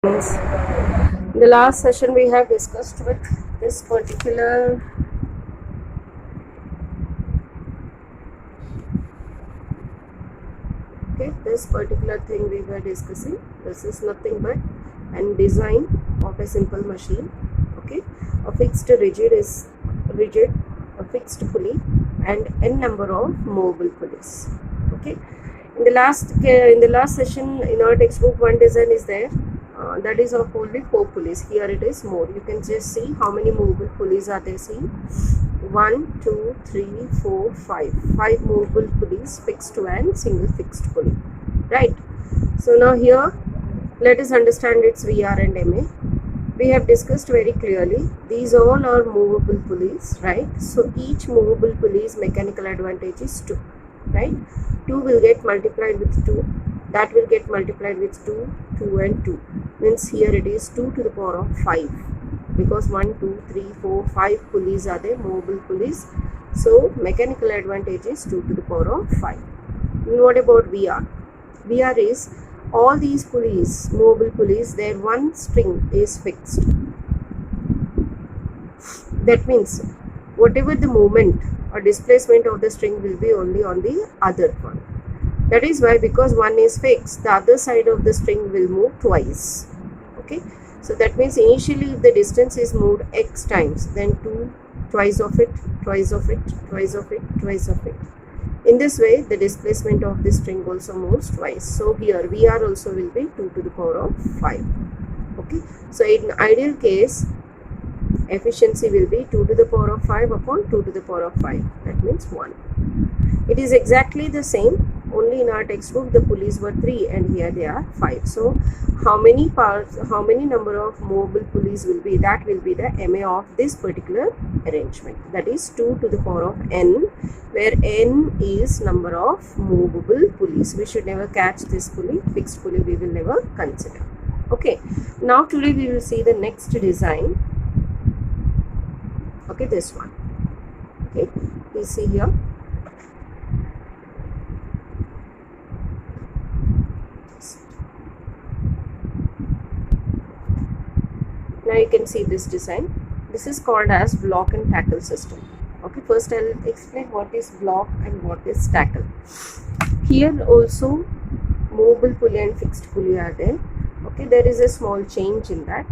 In the last session we have discussed with this particular thing we were discussing. This is nothing but an design of a simple machine. Okay, a fixed rigid, a fixed pulley, and n number of movable pulleys. Okay, in the last session in our textbook, one design is there. That is of only 4 pulleys. Here it is more. You can just see how many movable pulleys are there. See, 1, 2, 3, 4, 5. 5 movable pulleys, fixed and single fixed pulley. Right. So now here, let us understand its VR and MA. We have discussed very clearly. These all are movable pulleys, right? So each movable pulleys mechanical advantage is 2, right? 2 will get multiplied with 2. That will get multiplied with 2, 2 and 2. Means here it is 2 to the power of 5. Because 1, 2, 3, 4, 5 pulleys are there, movable pulleys. So mechanical advantage is 2 to the power of 5. And what about VR? VR is all these pulleys, movable pulleys, their one string is fixed. That means whatever the movement or displacement of the string will be only on the other one. That is why, because one is fixed, the other side of the string will move twice. Okay, so that means initially if the distance is moved x times, then twice of it, twice of it, twice of it, twice of it. In this way, the displacement of the string also moves twice. So here VR also will be 2 to the power of 5. Okay, so in ideal case, efficiency will be 2 to the power of 5 upon 2 to the power of 5. That means 1. It is exactly the same. Only in our textbook the pulleys were 3 and here they are 5. So how many number of movable pulleys will be? That will be the MA of this particular arrangement. That is 2 to the power of n, where n is number of movable pulleys. We should never catch this pulley, fixed pulley we will never consider. Okay, now today we will see the next design. Okay, this one. Okay, please see here. Now you can see this design. This is called as block and tackle system. Okay, first I will explain what is block and what is tackle. Here also movable pulley and fixed pulley are there. Okay, there is a small change in that.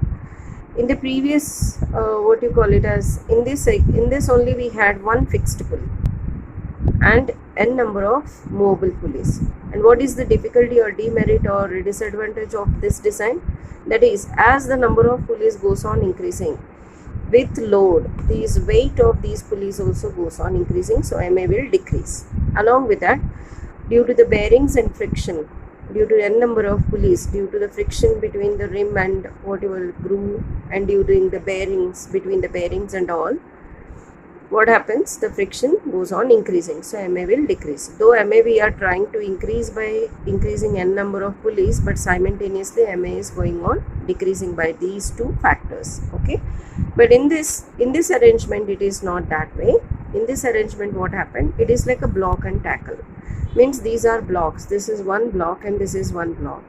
In the previous in this only we had one fixed pulley and n number of movable pulleys. And what is the difficulty or demerit or disadvantage of this design? That is, as the number of pulleys goes on increasing with load, this weight of these pulleys also goes on increasing, so MA will decrease. Along with that, due to the bearings and friction, due to n number of pulleys, due to the friction between the rim and whatever groove, and during the bearings, between the bearings and all, what happens? The friction goes on increasing, so MA will decrease. Though MA we are trying to increase by increasing n number of pulleys, but simultaneously MA is going on decreasing by these two factors. Okay, but in this arrangement it is not that way. In this arrangement what happened? It is like a block and tackle. Means these are blocks. This is one block and this is one block.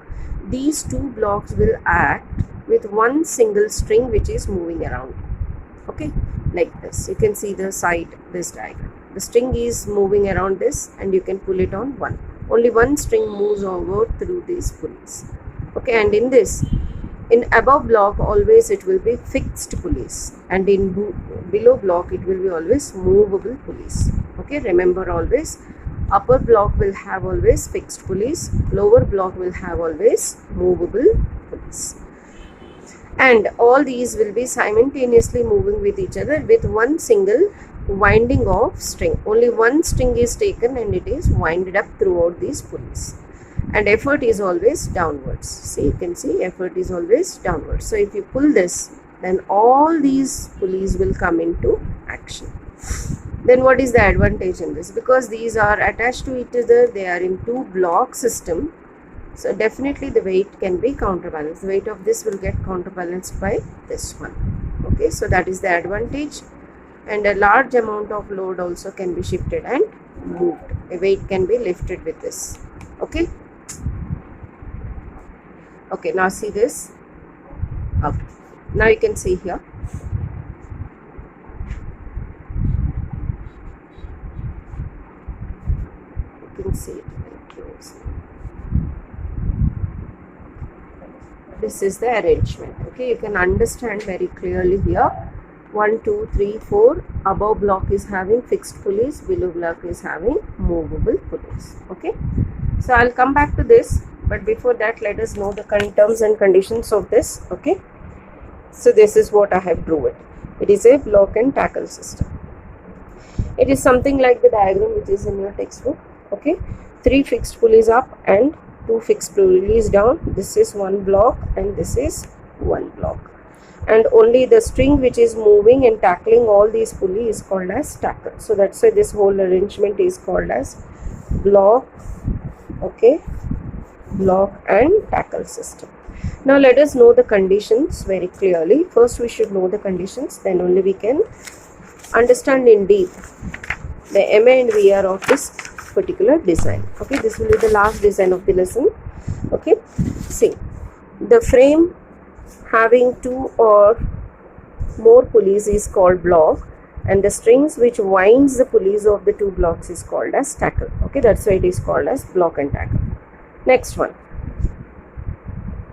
These two blocks will act with one single string which is moving around. Okay, like this. You can see the side, this diagram. The string is moving around this and you can pull it on one. Only one string moves over through these pulleys. Okay, and in above block always it will be fixed pulleys, and in below block it will be always movable pulleys. Okay, remember always, upper block will have always fixed pulleys, lower block will have always movable pulleys. And all these will be simultaneously moving with each other with one single winding of string. Only one string is taken and it is winded up throughout these pulleys. And effort is always downwards. See, you can see effort is always downwards. So if you pull this, then all these pulleys will come into action. Then what is the advantage in this? Because these are attached to each other, they are in two block system. So definitely the weight can be counterbalanced. The weight of this will get counterbalanced by this one. Okay, so that is the advantage. And a large amount of load also can be shifted and moved. A weight can be lifted with this. Okay. Okay, now see this. Okay. Now you can see here. You can see it very closely. This is the arrangement. Okay, you can understand very clearly here. 1, 2, 3, 4. Above block is having fixed pulleys, below block is having movable pulleys. Okay, so I'll come back to this, but before that, let us know the terms and conditions of this. Okay, so this is what I have drawn. It is a block and tackle system. It is something like the diagram which is in your textbook. Okay, 3 fixed pulleys up and 2 fixed pulleys down. This is one block and this is one block, and only the string which is moving and tackling all these pulleys is called as tackle. So that's why this whole arrangement is called as block. Okay, block and tackle system. Now let us know the conditions very clearly. First we should know the conditions, then only we can understand in deep the MA and VR of this particular design. Okay, this will be the last design of the lesson. Okay, see, the frame having 2 or more pulleys is called block, and the strings which winds the pulleys of the 2 blocks is called as tackle. Okay, that's why it is called as block and tackle. Next one,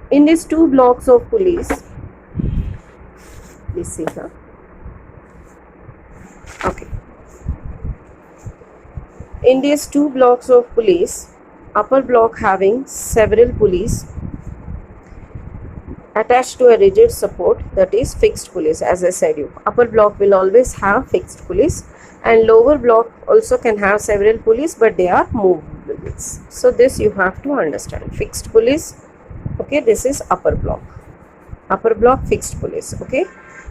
in these 2 blocks of pulleys, please see here. Okay, in these 2 blocks of pulleys, upper block having several pulleys attached to a rigid support, that is fixed pulleys. As I said you, upper block will always have fixed pulleys, and lower block also can have several pulleys, but they are movable pulleys. So this you have to understand. Fixed pulleys. Okay, this is upper block. Upper block fixed pulleys. Okay,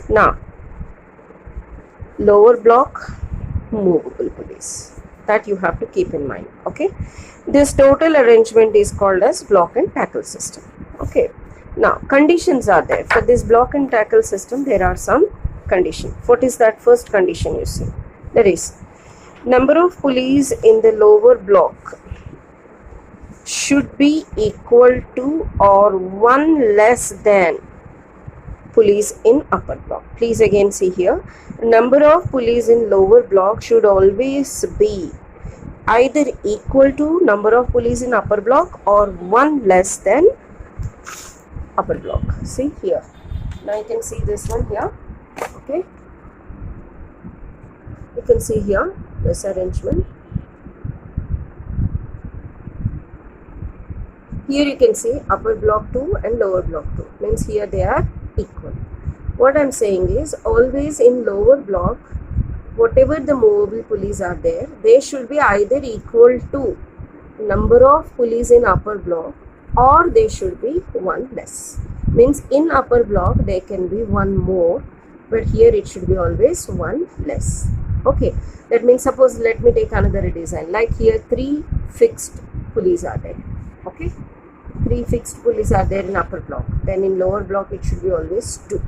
now lower block movable pulleys. That you have to keep in mind. Okay, this total arrangement is called as block and tackle system. Okay, now conditions are there for this block and tackle system. There are some conditions. What is that first condition? You see, there is number of pulleys in the lower block should be equal to or 1 less than pulleys in upper block. Please again see here, number of pulleys in lower block should always be either equal to number of pulleys in upper block or 1 less than upper block. See here, now you can see this one here. Okay, you can see here this arrangement. Here you can see upper block 2 and lower block 2, means here they are equal. What I am saying is, always in lower block, whatever the movable pulleys are there, they should be either equal to number of pulleys in upper block or they should be 1 less. Means in upper block there can be 1 more, but here it should be always 1 less. Okay, that means suppose let me take another design, like here 3 fixed pulleys are there. Okay, 3 fixed pulleys are there in upper block, then in lower block it should be always 2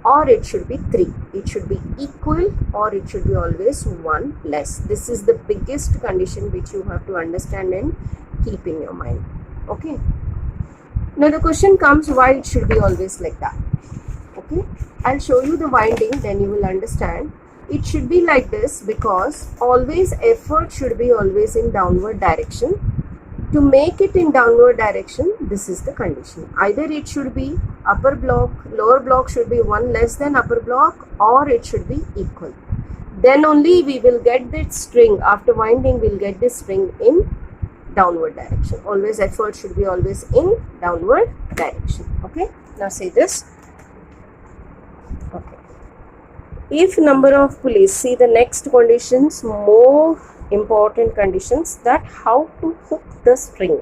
or it should be 3. It should be equal or it should be always 1 less. This is the biggest condition which you have to understand and keep in your mind. Okay, now the question comes, why it should be always like that. Okay, I'll show you the winding, then you will understand. It should be like this because always effort should be always in downward direction. To make it in downward direction, this is the condition. Either it should be upper block, lower block should be 1 less than upper block, or it should be equal. Then only we will get this string. After winding, we will get this string in downward direction. Always effort should be always in downward direction. Okay, now see this. Okay, if number of pulleys, see the next conditions, more important conditions, that how to hook the string.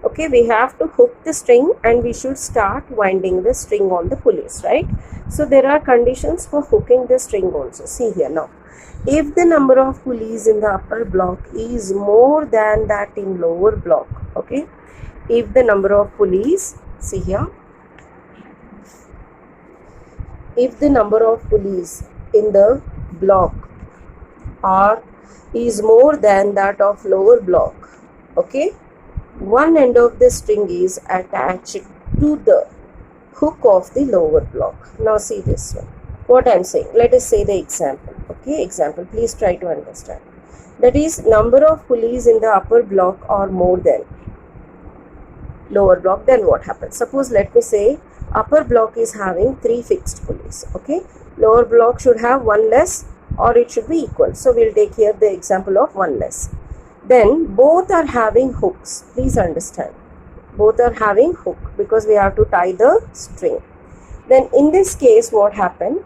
Okay, we have to hook the string and we should start winding the string on the pulleys, right? So there are conditions for hooking the string also. See here now, if the number of pulleys in the upper block is more than that in lower block, okay, if the number of pulleys, see here, if the number of pulleys in the block is more than that of lower block, okay, one end of the string is attached to the hook of the lower block. Now see this one. What I am saying, let us say the example. Okay, example, please try to understand. That is, number of pulleys in the upper block are more than lower block. Then what happens? Suppose, let me say, upper block is having 3 fixed pulleys. Okay, lower block should have 1 less, or it should be equal. So we'll take here the example of 1 less. Then both are having hooks. Please understand, both are having hook, because we have to tie the string. Then in this case, what happened?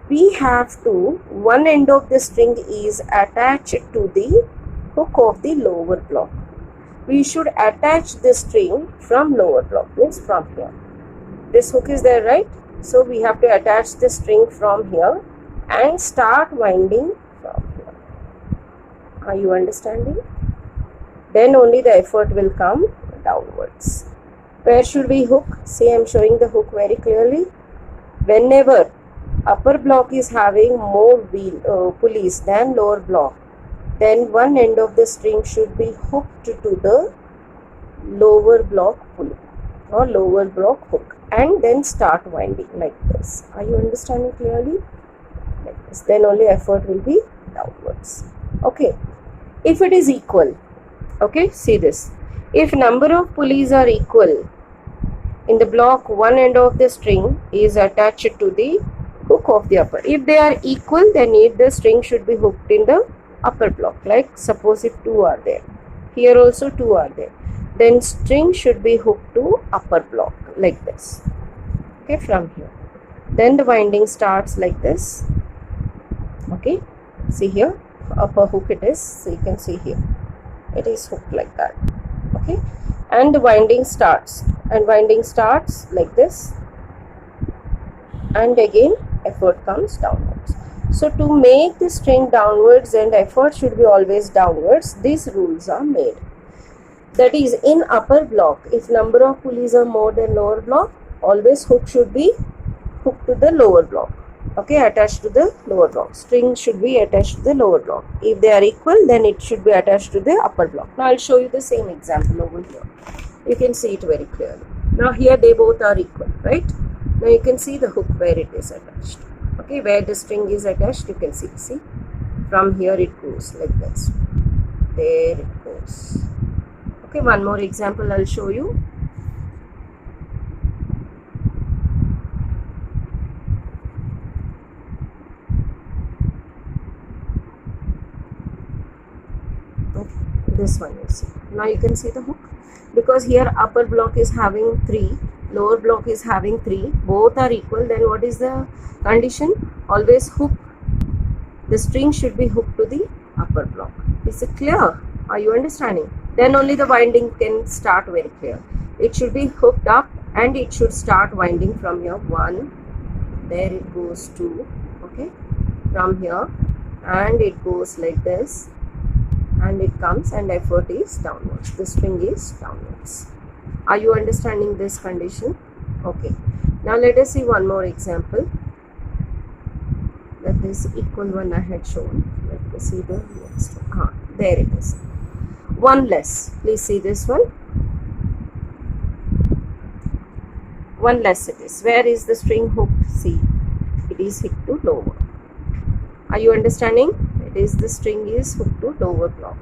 We have to, one end of the string is attached to the hook of the lower block. We should attach the string from lower block, means from here. This hook is there, right? So we have to attach the string from here and start winding from here. Are you understanding? Then only the effort will come downwards. Where should we hook? See, I am showing the hook very clearly. Whenever upper block is having more pulleys than lower block, then one end of the string should be hooked to the lower block pulley or lower block hook, and then start winding like this. Are you understanding clearly? Like this. Then only effort will be downwards. Okay. If it is equal, okay, see this. If number of pulleys are equal in the block, one end of the string is attached to the hook of the upper. If they are equal, then the string should be hooked in the upper block. Like suppose if 2 are there, here also 2 are there, then string should be hooked to upper block like this. Okay, from here. Then the winding starts like this. Okay, see here, upper hook it is. So you can see here, it is hooked like that. Okay, and the winding starts, and winding starts like this, and again effort comes downwards. So to make the string downwards and effort should be always downwards, these rules are made. That is, in upper block, if number of pulleys are more than lower block, always hook should be hooked to the lower block. Okay, attached to the lower block. String should be attached to the lower block. If they are equal, then it should be attached to the upper block. Now I'll show you the same example over here. You can see it very clearly. Now here they both are equal, right? Now you can see the hook where it is attached. Okay, where the string is attached, you can see. See, from here it goes like this. There it goes. Okay, one more example I'll show you. Okay, this one you see. Now you can see the hook, because here upper block is having 3, lower block is having 3, both are equal. Then what is the condition? Always hook, the string should be hooked to the upper block. Is it clear? Are you understanding? Then only the winding can start very clear. It should be hooked up and it should start winding from here. 1, there it goes 2, okay, from here, and it goes like this, and it comes, and effort is downwards. The string is downwards. Are you understanding this condition? Okay. Now let us see one more example. That is equal one I had shown. Let us see the next one. There it is. 1 less. Please see this one. 1 less it is. Where is the string hooked? See, it is hooked to lower. Are you understanding? It is, the string is hooked to lower block.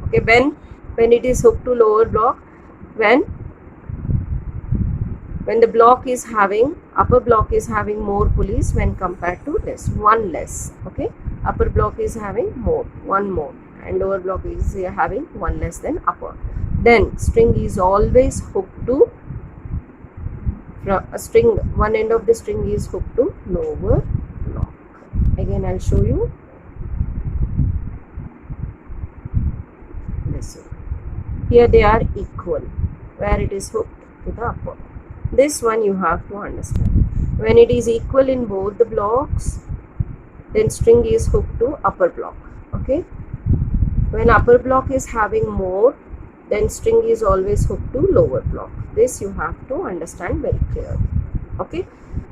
Okay, when it is hooked to lower block, when the block is having, upper block is having more pulleys when compared to this, 1 less. Okay, upper block is having more, 1 more, and lower block is having 1 less than upper. Then string is always hooked to a string, one end of the string is hooked to lower block. Again I'll show you this one. Here they are equal, where it is hooked to the upper. This one you have to understand. When it is equal in both the blocks, then string is hooked to upper block. Okay, when upper block is having more, then string is always hooked to lower block. This you have to understand very clearly. Okay,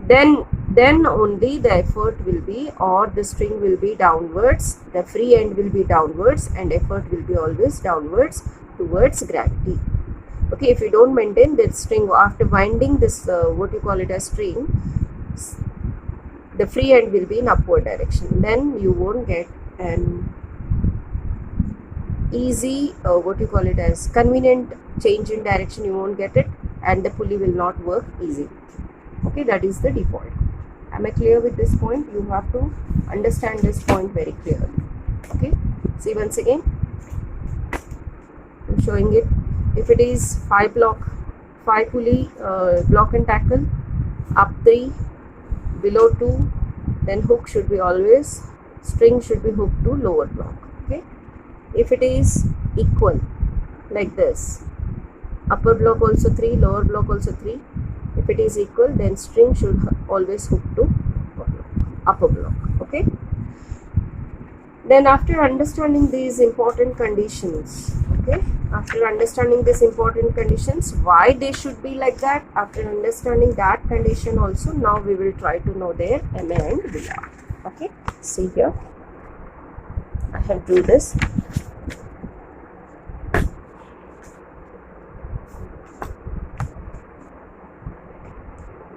then only the effort will be, or the string will be downwards, the free end will be downwards, and effort will be always downwards towards gravity. Okay, if you don't maintain that string after winding this what you call it as string, the free end will be in upward direction, then you won't get an easy what you call it as convenient change in direction, you won't get it, and the pulley will not work easily. Okay, that is the default. Am I clear with this point? You have to understand this point very clearly. Okay, see once again, I'm showing it. If it is 5 pulley block and tackle, up 3, below 2, then hook should be always, string should be hooked to lower block. Okay, if it is equal like this, upper block also 3, lower block also 3, if it is equal, then string should always hook to upper block. Okay, then after understanding these important conditions, okay, after understanding these important conditions, why they should be like that, after understanding that condition also, now we will try to know their MA and VR. Okay, see here, I have do this.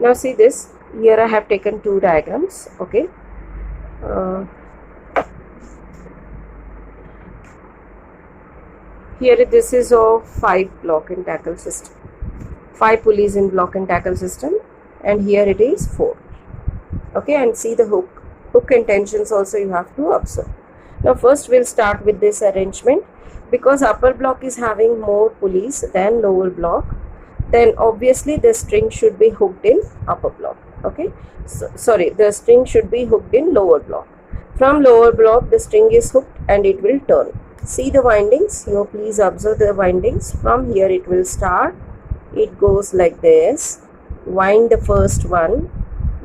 Now see this, here I have taken 2 diagrams. Okay, here this is of 5 block and tackle system, 5 pulleys in block and tackle system, and here it is 4. Okay, and see the hook and tensions also you have to observe. Now first we'll start with this arrangement. Because upper block is having more pulleys than lower block, then obviously the string should be hooked in upper block. Okay, so, sorry, the string should be hooked in lower block. From lower block the string is hooked and it will turn. See the windings here, please observe the windings. From here it will start, it goes like this, wind the first one,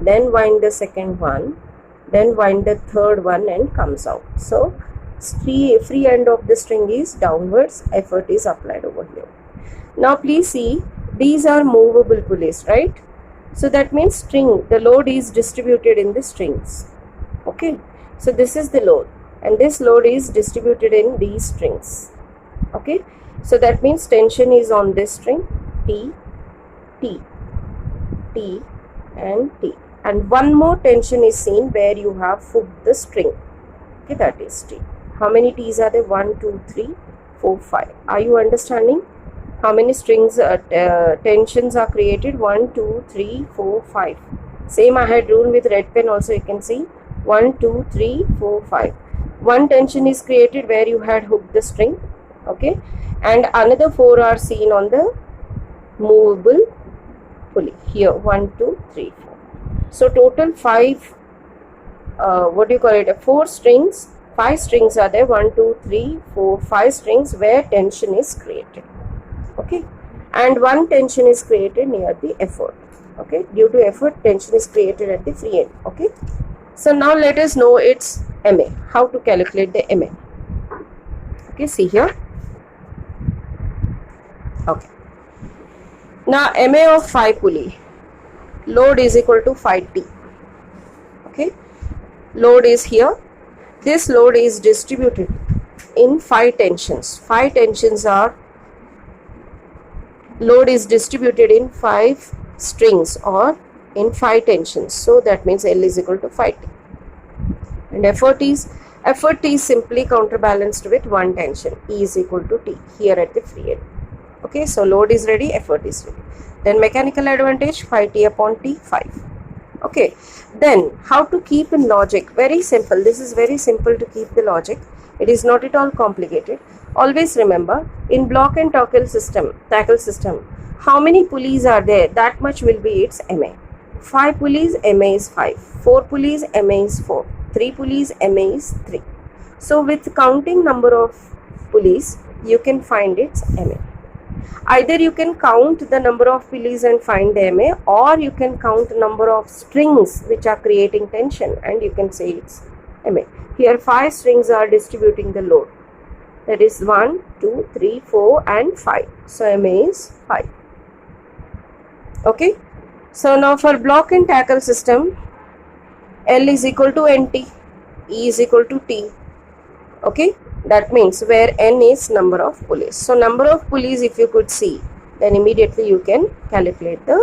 then wind the second one, then wind the third one and comes out. So free end of the string is downwards, effort is applied over here. Now please see, these are movable pulleys, right? So that means string, the load is distributed in the strings. Okay, so this is the load and this load is distributed in these strings. Okay, so that means tension is on this string, T, T, T and T, and one more tension is seen where you have hooked the string. Okay, that is T. How many T's are there? 1, 2, 3, 4, 5. Are you understanding how many strings tensions are created? 1, 2, 3, 4, 5. Same I had drawn with red pen also, you can see 1, 2, 3, 4, 5. One tension is created where you had hooked the string. Okay, and another 4 are seen on the movable pulley here, 1, 2, 3, 4. So total 5 4 strings, 5 strings are there, 1, 2, 3, 4, 5 strings where tension is created. Okay, and one tension is created near the effort. Okay, due to effort tension is created at the free end. Okay, so now let us know its MA, how to calculate the MA. Okay, see here. Okay, now MA of 5 pulley, load is equal to 5T. Okay, load is here, this load is distributed in 5 tensions. 5 tensions are, load is distributed in 5 strings or in 5 tensions, so that means L is equal to 5T. And effort is simply counterbalanced with one tension, E is equal to T here at the free end. Okay, so load is ready, effort is ready. Then mechanical advantage 5T upon T, 5. Okay, then how to keep in logic? Very simple. This is very simple to keep the logic. It is not at all complicated. Always remember, in block and tackle system, how many pulleys are there? That much will be its MA. 5 pulleys, MA is 5. 4 pulleys, MA is 4. 3 pulleys, MA is 3. So with counting number of pulleys, you can find its MA. Either you can count the number of pulleys and find the MA, or you can count number of strings which are creating tension and you can say it's MA. Here 5 strings are distributing the load. That is 1, 2, 3, 4 and 5. So MA is 5. Okay. So now for block and tackle system, L is equal to NT, E is equal to T. Okay. That means where N is number of pulleys. So number of pulleys, if you could see, then immediately you can calculate the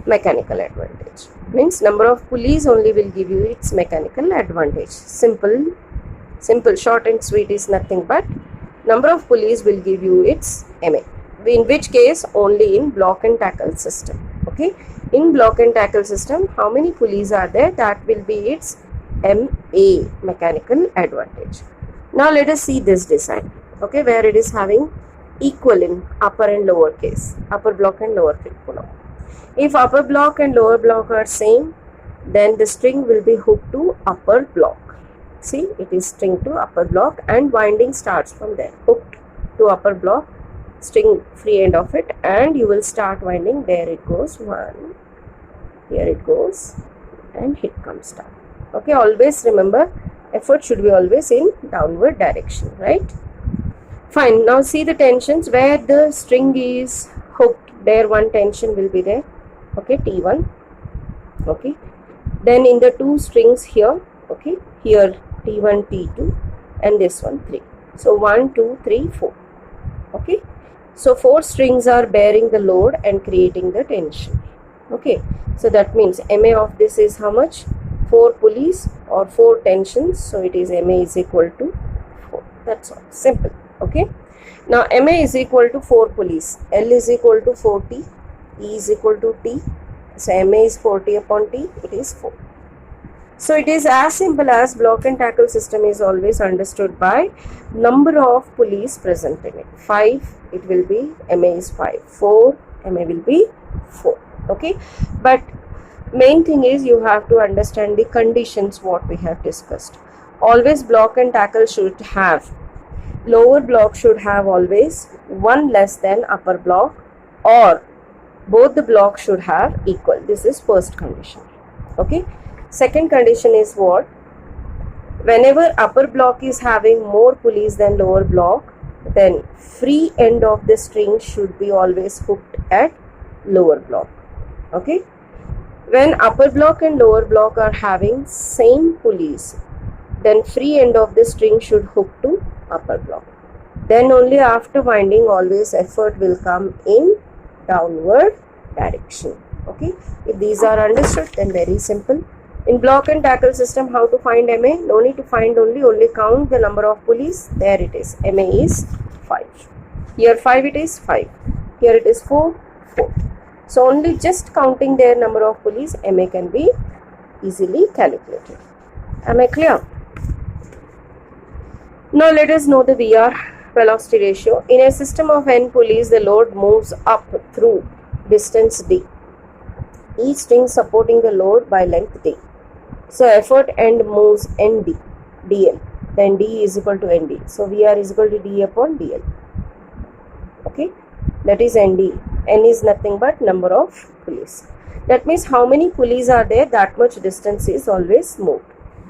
mechanical advantage. Means number of pulleys only will give you its mechanical advantage. Simple, short and sweet is nothing but number of pulleys will give you its MA. In which case only in block and tackle system. Okay, in block and tackle system, how many pulleys are there? That will be its MA, mechanical advantage. Now let us see this design. Okay, where it is having equal in upper and lower case, upper block and lower block. If upper block and lower block are same, then the string will be hooked to upper block. See, it is string to upper block and winding starts from there, hooked to upper block, string free end of it, and you will start winding. There it goes, one, here it goes, and hit comes down. Okay, always remember, effort should be always in downward direction, right? Fine. Now see the tensions. Where the string is hooked, there one tension will be there. Okay, T1. Okay, then in the two strings here, okay, here T1, T2, and this one 3. So 1, 2, 3, 4. Okay, so 4 strings are bearing the load and creating the tension. Okay, so that means MA of this is how much? 4 pulleys or 4 tensions. So it is MA is equal to 4. That's all. Simple. Okay, now MA is equal to 4 pulleys. L is equal to 4T. E is equal to T. So MA is 4T upon T. It is 4. So it is as simple as block and tackle system is always understood by number of pulleys present in it. 5, it will be MA is 5. 4, MA will be 4. Okay, but main thing is you have to understand the conditions what we have discussed. Always block and tackle should have, lower block should have always one less than upper block, or both the blocks should have equal. This is first condition. Okay, second condition is what? Whenever upper block is having more pulleys than lower block, then free end of the string should be always hooked at lower block. Okay, when upper block and lower block are having same pulleys, then free end of the string should hook to upper block. Then only after winding always effort will come in downward direction. Okay, if these are understood, then very simple. In block and tackle system, how to find MA? No need to find, only count the number of pulleys. There it is. MA is 5. Here 5 it is 5. Here it is 4, 4. So only just counting their number of pulleys, MA can be easily calculated. Am I clear? Now let us know the VR, velocity ratio. In a system of n pulleys, the load moves up through distance d. Each string supporting the load by length d. So effort end moves nd, dl. Then d is equal to nd. So VR is equal to d upon dl. Okay, that is nd. N is nothing but number of pulleys. That means how many pulleys are there, that much distance is always moved.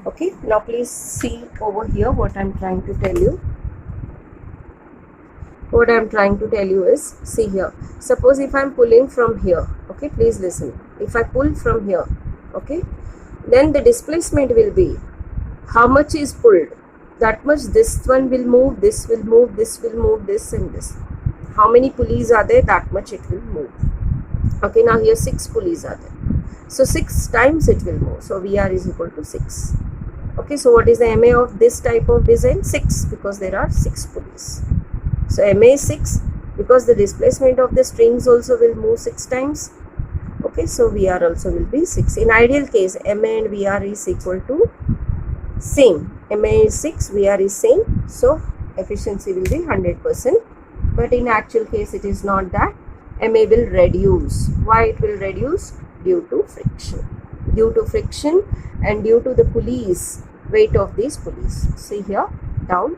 Okay, now please see over here what I am trying to tell you. What I am trying to tell you is, see here, suppose if I am pulling from here, okay, please listen. If I pull from here, okay, then the displacement will be how much is pulled, that much this one will move, this will move, this will move, this and this. How many pulleys are there, that much it will move. Okay, now here 6 pulleys are there. So 6 times it will move. So VR is equal to 6. Okay, so what is the MA of this type of design? 6, because there are 6 pulleys. So MA is 6 because the displacement of the strings also will move 6 times. Okay, so VR also will be 6. In ideal case, MA and VR is equal to same. MA is 6, VR is same. So efficiency will be 100%. But in actual case, it is not that. MA will reduce. Why it will reduce? Due to friction. Due to friction and due to the pulleys, weight of these pulleys. See here, down.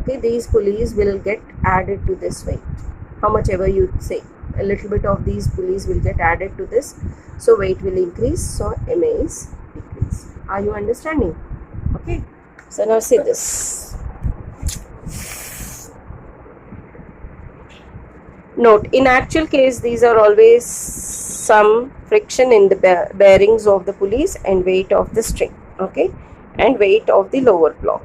Okay, these pulleys will get added to this weight. How much ever you say, a little bit of these pulleys will get added to this. So weight will increase. So MA is decreased. Are you understanding? Okay. So now see this. Note, in actual case, these are always some friction in the bearings of the pulleys and weight of the string, okay, and weight of the lower block.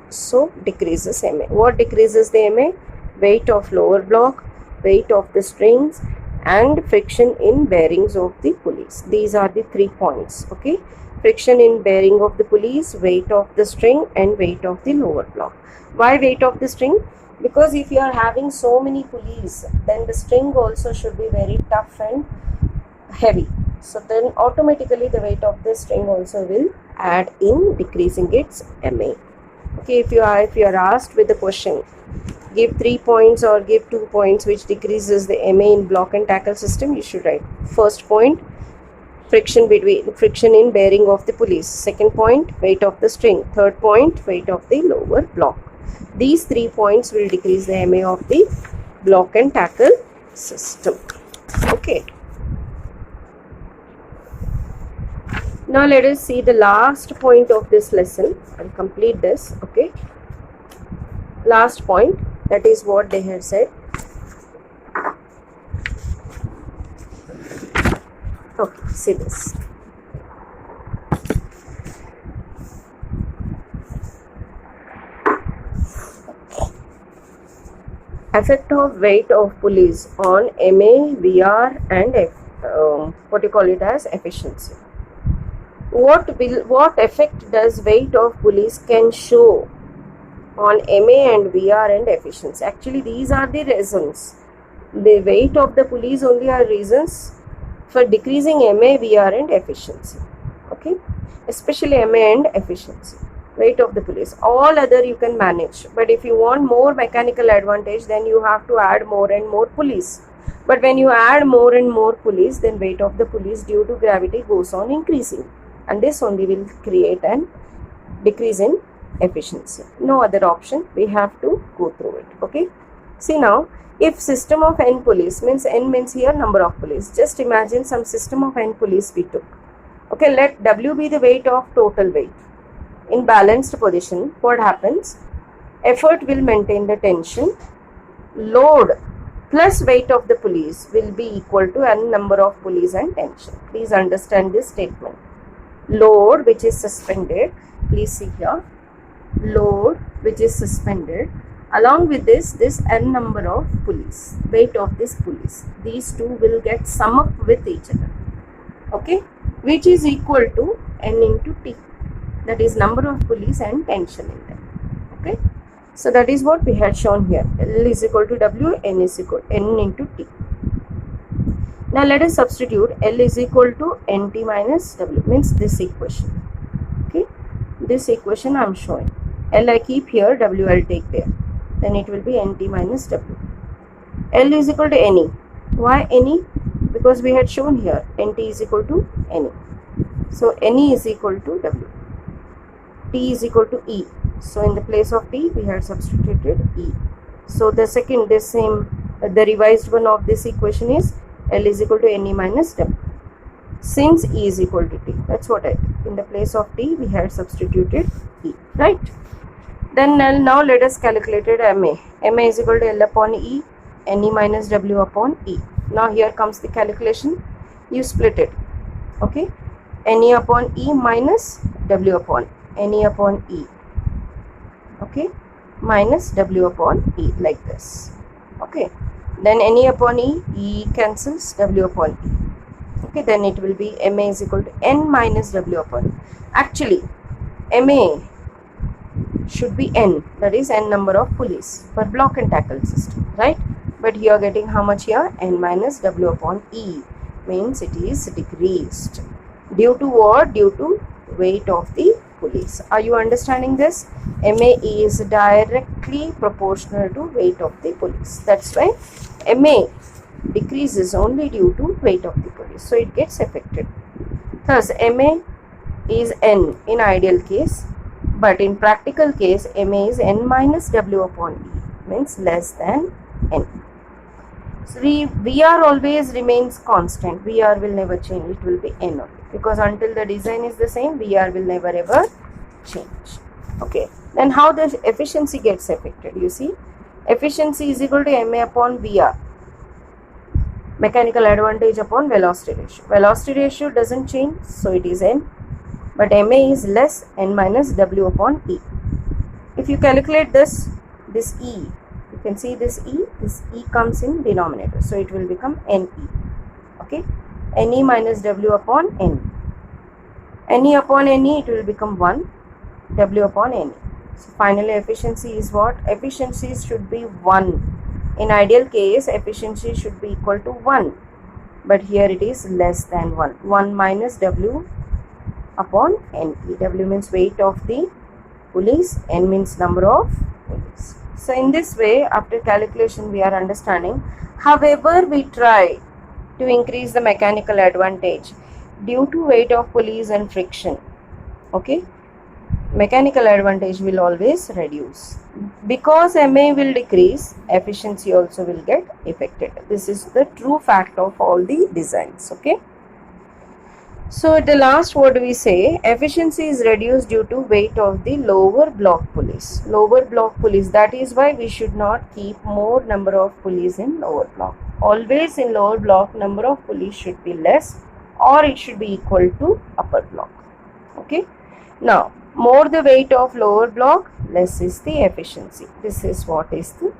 So decreases MA. What decreases the MA? Weight of lower block weight of the strings, and friction in bearings of the pulleys. These are the 3 points. Okay, friction in bearing of the pulleys, weight of the string, and weight of the lower block. Why weight of the string? Because if you are having so many pulleys, then the string also should be very tough and heavy. So then automatically the weight of the string also will add in, decreasing its MA. Okay, if you are asked with the question, give 3 points or give 2 points which decreases the MA in block and tackle system, you should write first point, friction in bearing of the pulleys. Second point, weight of the string. Third point, weight of the lower block. These 3 points will decrease the MA of the block and tackle system. Okay. Now let us see the last point of this lesson. I'll complete this. Okay. Last point, that is what they have said. Okay, see this. Effect of weight of pulleys on MA, VR, and what you call it as efficiency. What effect does weight of pulleys can show on MA and VR and efficiency? Actually, these are the reasons. The weight of the pulleys only are reasons for decreasing MA, VR, and efficiency. Okay, especially MA and efficiency. Weight of the pulleys. All other you can manage, but if you want more mechanical advantage, then you have to add more and more pulleys. But when you add more and more pulleys, then weight of the pulleys due to gravity goes on increasing, and this only will create an decrease in efficiency. No other option, we have to go through it. Okay, see now, if system of n pulleys, means n means here number of pulleys. Just imagine some system of n pulleys we took. Okay, let W be the weight of total weight. In balanced position, what happens? Effort will maintain the tension. Load plus weight of the pulleys will be equal to n number of pulleys and tension. Please understand this statement. Load which is suspended, please see here, load which is suspended, along with this n number of pulleys, weight of these pulleys, these two will get sum up with each other. Okay, which is equal to n into T, that is number of pulleys and tension in them. Okay, so that is what we had shown here. L is equal to W, N is equal to N into T. Now let us substitute L is equal to NT minus W, means this equation. Okay, this equation I am showing. L I keep here, W I will take there. Then it will be NT minus W. L is equal to NE. Why NE? Because we had shown here NT is equal to NE. So NE is equal to W. T is equal to E. So in the place of T we had substituted E. So the the revised one of this equation is L is equal to NE minus W. Since E is equal to T, that's what I did. In the place of T we had substituted E, right? Then now let us calculate MA. MA is equal to L upon E, NE minus W upon E. Now here comes the calculation. You split it. Okay, NE upon E minus W upon NE upon E. Okay, minus W upon E, like this. Okay, then NE upon E, E cancels, W upon E. Okay, then it will be MA is equal to N minus W upon E. Actually, MA should be N, that is N number of pulleys for block and tackle system, right? But you are getting how much here? N minus W upon E, means it is decreased. Due to what? Due to weight of the pulleys. Are you understanding this? MA is directly proportional to weight of the pulleys. That's why MA decreases only due to weight of the pulleys. So it gets affected. Thus, MA is N in ideal case, but in practical case, MA is N minus W upon E, means less than N. So VR always remains constant. VR will never change. It will be N only, because until the design is the same, VR will never ever change. Okay, then how the efficiency gets affected? You see, efficiency is equal to MA upon VR, mechanical advantage upon velocity ratio. Velocity ratio doesn't change, so it is N, but MA is less, N minus W upon E. If you calculate this E, you can see this E, this E comes in denominator, so it will become NE. Okay, NE minus W upon NE. NE upon NE, it will become 1, W upon NE. So finally efficiency is what? Efficiency should be 1. In ideal case, efficiency should be equal to 1. But here it is less than 1. 1 minus W upon NE. W means weight of the pulleys, N means number of pulleys. So in this way, after calculation, we are understanding. However, we try to increase the mechanical advantage due to weight of pulleys and friction. Okay, mechanical advantage will always reduce. Because MA will decrease, efficiency also will get affected. This is the true fact of all the designs. Okay. So at the last, what do we say? Efficiency is reduced due to weight of the lower block pulleys. Lower block pulleys, that is why we should not keep more number of pulleys in lower block. Always in lower block, number of pulleys should be less, or it should be equal to upper block. Okay. Now, more the weight of lower block, less is the efficiency. This is what is the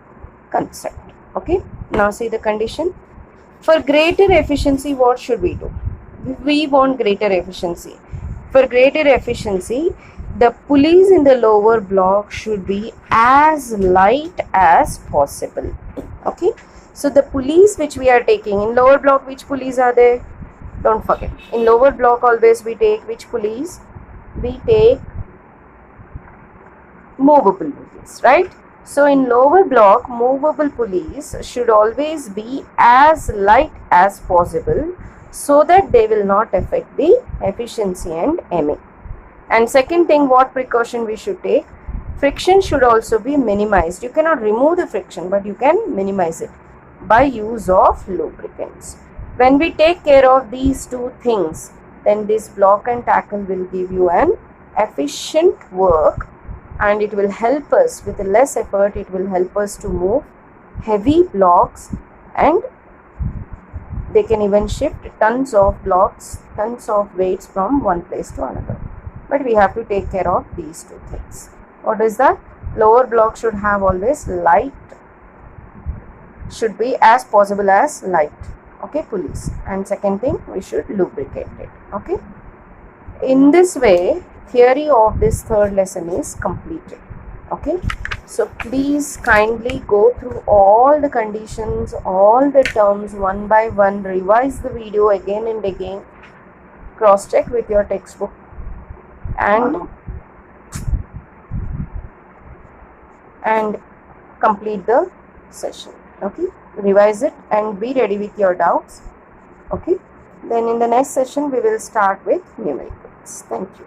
concept. Okay. Now see the condition. For greater efficiency, what should we do? We want greater efficiency. For greater efficiency, the pulleys in the lower block should be as light as possible. Okay. So the pulleys which we are taking in lower block, which pulleys are there? Don't forget. In lower block always we take which pulleys? We take movable pulleys, right? So in lower block, movable pulleys should always be as light as possible, so that they will not affect the efficiency and MA. And second thing, what precaution we should take? Friction should also be minimized. You cannot remove the friction, but you can minimize it by use of lubricants. When we take care of these two things, then this block and tackle will give you an efficient work, and it will help us with less effort. It will help us to move heavy blocks, and they can even shift tons of blocks, tons of weights from one place to another. But we have to take care of these two things. What is that? Lower block should have always light, should be as possible as light. Okay, pulleys. And second thing, we should lubricate it. Okay. In this way, theory of this third lesson is completed. Okay. So please kindly go through all the conditions, all the terms one by one, revise the video again and again, cross check with your textbook, and complete the session. Okay, revise it and be ready with your doubts. Okay, then in the next session we will start with numericals. Thank you.